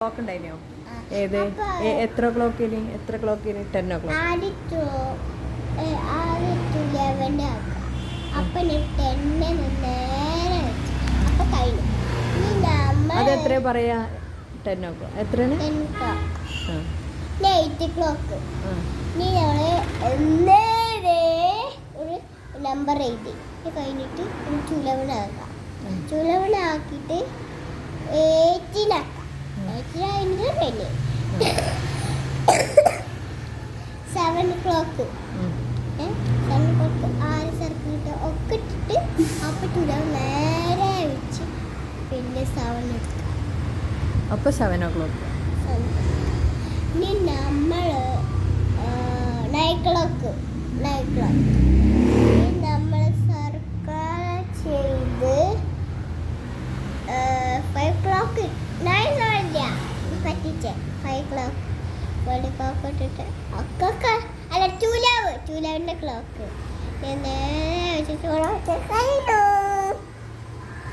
Clock ഉണ്ടായിരുന്നോ? ഏത് എത്ര ക്ലോക്കിന് 10 o'clock. അതെത്ര പറയാ? 10 o'clock എത്രയാണ്? 8 o'clock. ഒരു നമ്പർ എഴുതി കഴിഞ്ഞിട്ട് ചുലവണാക്കാം. ചുലവണാക്കിയിട്ട് 18 7 o'clock. 7 o'clock 6 സർക്കിട്ട് ഒക്കെ ഇട്ടിട്ട് അപ്പം ചുലവ് നേരെ വെച്ച് പിന്നെ 7 എടുക്കാം. അപ്പോൾ 7 o'clock. ഇനി നമ്മൾ 9 o'clock നമ്മൾ സർക്കാർ ചെയ്ത് 5 o'clock 9 പറ്റിച്ച് 5 o'clock ക്ലോക്ക് ഇട്ടിട്ട് ഒക്കെ അല്ല ചൂലാവിൻ്റെ ക്ലോക്ക് നേരെ വെച്ചിട്ട്